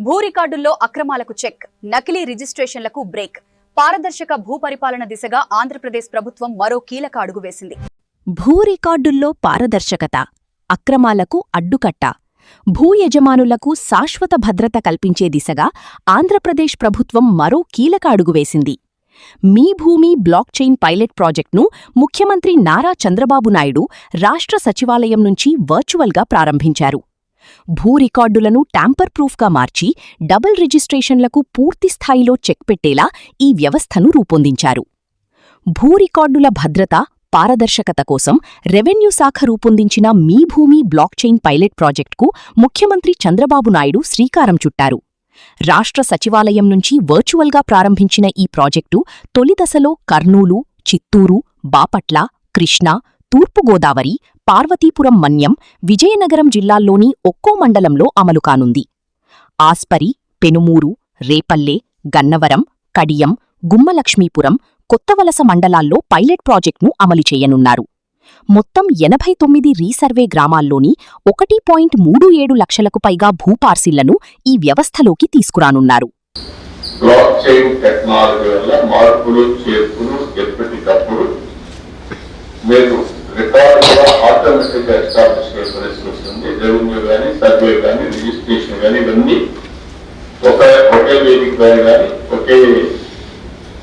భూ రికార్డుల్లో అక్రమాలకు చెక్, నకిలీ రిజిస్ట్రేషన్లకు బ్రేక్. పారదర్శక భూ పరిపాలన దిశగా ఆంధ్రప్రదేశ్ ప్రభుత్వం మరో కీలక అడుగు వేసింది. భూ రికార్డుల్లో పారదర్శకత, అక్రమాలకు అడ్డుకట్ట. భూ యజమానులకు శాశ్వత భద్రత కల్పించే దిశగా ఆంధ్రప్రదేశ్ ప్రభుత్వం మరో కీలక అడుగు వేసింది. మీ భూమి బ్లాక్ చైన్ పైలట్ ప్రాజెక్టును ముఖ్యమంత్రి నారా చంద్రబాబు నాయుడు రాష్ట్ర సచివాలయం నుంచి వర్చువల్గా ప్రారంభించారు. భూ రికార్డులను ట్యాంపర్ ప్రూఫ్గా మార్చి డబుల్ రిజిస్ట్రేషన్లకు పూర్తిస్థాయిలో చెక్ పెట్టేలా ఈ వ్యవస్థను రూపొందించారు. భూ రికార్డుల భద్రత, పారదర్శకత కోసం రెవెన్యూ శాఖ రూపొందించిన మీ భూమి బ్లాక్ చైన్ పైలట్ ప్రాజెక్టుకు ముఖ్యమంత్రి చంద్రబాబు నాయుడు శ్రీకారం చుట్టారు. రాష్ట్ర సచివాలయం నుంచి వర్చువల్గా ప్రారంభించిన ఈ ప్రాజెక్టు తొలి దశలో కర్నూలు, చిత్తూరు, బాపట్ల, కృష్ణా, తూర్పుగోదావరి, పార్వతీపురం మన్యం, విజయనగరం జిల్లాల్లోని ఒక్కో మండలంలో అమలు కానుంది. ఆస్పరి, పెనుమూరు, రేపల్లె, గన్నవరం, కడియం, గుమ్మలక్ష్మీపురం, కొత్తవలస మండలాల్లో పైలట్ ప్రాజెక్టును అమలు చేయనున్నారు. మొత్తం 89 రీసర్వే గ్రామాల్లోని 1.37 లక్షలకు పైగా భూపార్సిళ్లను ఈ వ్యవస్థలోకి తీసుకురానున్నారు. బ్లాక్ చైన్ టెక్నాలజీ వల్ల మార్పులు చేర్పులు ఎప్పటికప్పుడు మీరు రికార్డుగా ఆటోమేటిక్గా ఎస్టాబ్లిష్ చేసే పరిస్థితి వస్తుంది. రెవెన్యూ కానీ, సర్వే కానీ, రిజిస్ట్రేషన్ కానీ ఇవన్నీ ఒకే వేదిక కానీ ఒకే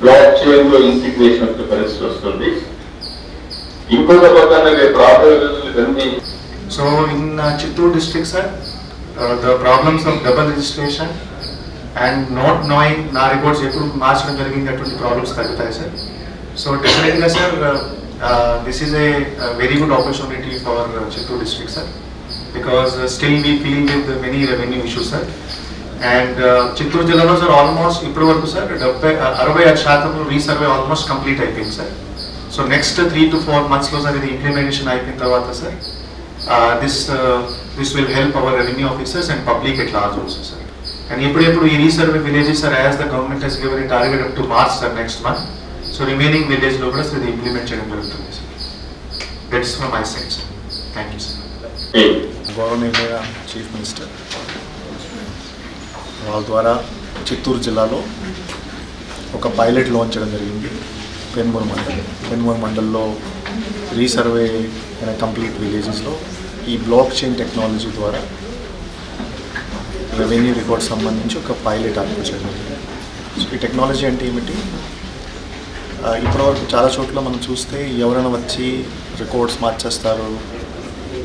బ్లాక్ చైన్ లో ఇంటిగ్రేషన్ వచ్చే పరిస్థితి వస్తుంది. ఇంకొక పక్కన రేపు రాబోయే రోజులు ఇవన్నీ. So in Chittoor district, sir, the problems of double registration and not knowing na records eppudu marchadam jarigindatuvanti problems tagutayi, sir. So definitely, sir, this is a very good opportunity for Chittoor district, sir, because still we feel with many revenue issues, sir. And Chittoor jillalo, sir, almost ippadu varaku, sir, 65% resurvey almost complete ayipindi, sir. So next 3 to 4 months lo, sir, the implementation ayipin tarvata, sir, this will help our revenue officers and public at large also, sir. And ippudu ee resurvey villages, sir, as the government has given a target up to March, sir, next month. So remaining village lo kuda, sir, the implementation jarugutundi, sir. That's from my side, sir. Thank you, sir. గౌరవనీయ chief minister వాళ్ళ ద్వారా చిత్తూరు జిల్లాలో ఒక pilot launch చేయడం జరిగింది. పెన్మూరు మండల్లో resurvey అయిన complete విలేజెస్లో ఈ బ్లాక్ చైన్ టెక్నాలజీ ద్వారా రెవెన్యూ రికార్డ్ సంబంధించి ఒక పైలట్ ఆపరేట్ చేయడం జరిగింది. సో ఈ టెక్నాలజీ అంటే ఏమిటి? ఇప్పటివరకు చాలా చోట్ల మనం చూస్తే ఎవరైనా వచ్చి రికార్డ్స్ మార్చేస్తారు,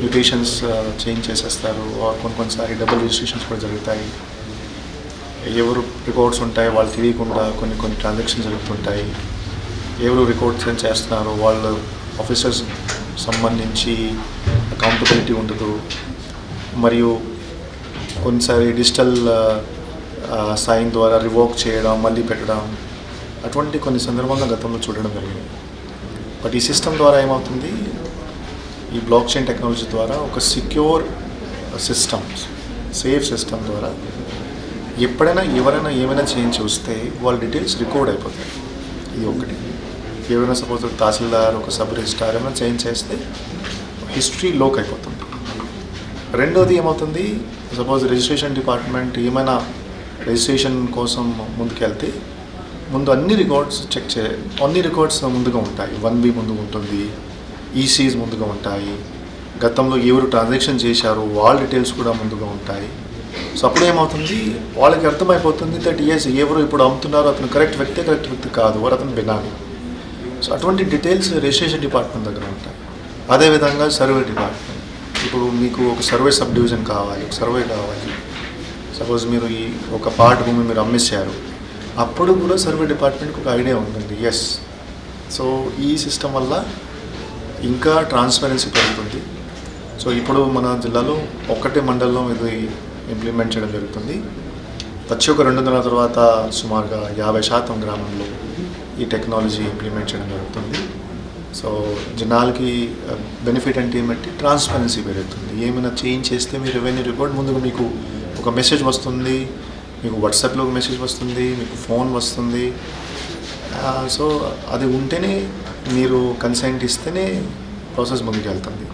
మ్యూటేషన్స్ చేంజ్ చేసేస్తారు, కొన్నిసారి డబుల్ రిజిస్ట్రేషన్స్ కూడా జరుగుతాయి. ఎవరు రికార్డ్స్ ఉంటాయి వాళ్ళు తెలియకుండా కొన్ని ట్రాన్సాక్షన్స్ జరుగుతుంటాయి. ఎవరు రికార్డ్స్ ఏం చేస్తున్నారు వాళ్ళు ఆఫీసర్స్ సంబంధించి అకౌంటబిలిటీ ఉండదు. మరియు కొన్నిసారి డిజిటల్ సైన్ ద్వారా రివోక్ చేయడం, మళ్ళీ పెట్టడం, అటువంటి కొన్ని సందర్భంగా గతంలో చూడడం జరిగింది. బట్ ఈ సిస్టమ్ ద్వారా ఏమవుతుంది, ఈ బ్లాక్ చైన్ టెక్నాలజీ ద్వారా ఒక సెక్యూర్ సిస్టమ్, సేఫ్ సిస్టమ్ ద్వారా ఎప్పుడైనా ఎవరైనా ఏమైనా చేంజ్ చూస్తే వాళ్ళ డీటెయిల్స్ రికార్డ్ అయిపోతాయి. ఇది ఒకటి. ఎవరైనా సపోజ్ తహసీల్దార్, ఒక సబ్ రిజిస్ట్రార్ ఏమైనా చేంజ్ చేస్తే హిస్టరీ లోక్ అయిపోతుంది. రెండోది ఏమవుతుంది, సపోజ్ రిజిస్ట్రేషన్ డిపార్ట్మెంట్ ఏమైనా రిజిస్ట్రేషన్ కోసం ముందుకెళ్తే ముందు అన్ని రికార్డ్స్ అన్ని రికార్డ్స్ ముందుగా ఉంటాయి. 1B ముందుగా ఉంటుంది, ఈసీస్ ముందుగా ఉంటాయి, గతంలో ఎవరు ట్రాన్సాక్షన్ చేశారు వాళ్ళ డీటెయిల్స్ కూడా ముందుగా ఉంటాయి. సో అప్పుడు ఏమవుతుంది, వాళ్ళకి అర్థమైపోతుంది దట్ ఎవరు ఇప్పుడు అమ్ముతున్నారో అతను కరెక్ట్ వ్యక్తి కాదు, వారు అతను బినామీ. సో అటువంటి డీటెయిల్స్ రిజిస్ట్రేషన్ డిపార్ట్మెంట్ దగ్గర ఉంటాయి. అదేవిధంగా సర్వే డిపార్ట్మెంట్, ఇప్పుడు మీకు ఒక సర్వే సబ్ డివిజన్ కావాలి, ఒక సర్వే కావాలి, సపోజ్ మీరు ఈ ఒక పార్ట్ భూమి మీరు అమ్మేశారు, అప్పుడు కూడా సర్వే డిపార్ట్మెంట్కి ఒక ఐడియా ఉంటుంది. ఎస్, సో ఈ సిస్టమ్ వల్ల ఇంకా ట్రాన్స్పరెన్సీ పెరుగుతుంది. సో ఇప్పుడు మన జిల్లాలో ఒక్కటే మండలంలో ఇది ఇంప్లిమెంట్ చేయడం జరుగుతుంది. వచ్చి ఒక 2 నెలల తర్వాత సుమారుగా 50% గ్రామంలో ఈ టెక్నాలజీ ఇంప్లిమెంట్ చేయడం జరుగుతుంది. సో జనాలకి బెనిఫిట్ అంటే ఏమంటే ట్రాన్స్పరెన్సీ పెరుగుతుంది. ఏమైనా చేంజ్ చేస్తే మీ రెవెన్యూ రికార్డ్ ముందుగా మీకు ఒక మెసేజ్ వస్తుంది, మీకు వాట్సాప్లో ఒక మెసేజ్ వస్తుంది, మీకు ఫోన్ వస్తుంది. సో అది ఉంటేనే మీరు కన్సెంట్ ఇస్తేనే ప్రాసెస్ ముందుకు వెళ్తుంది.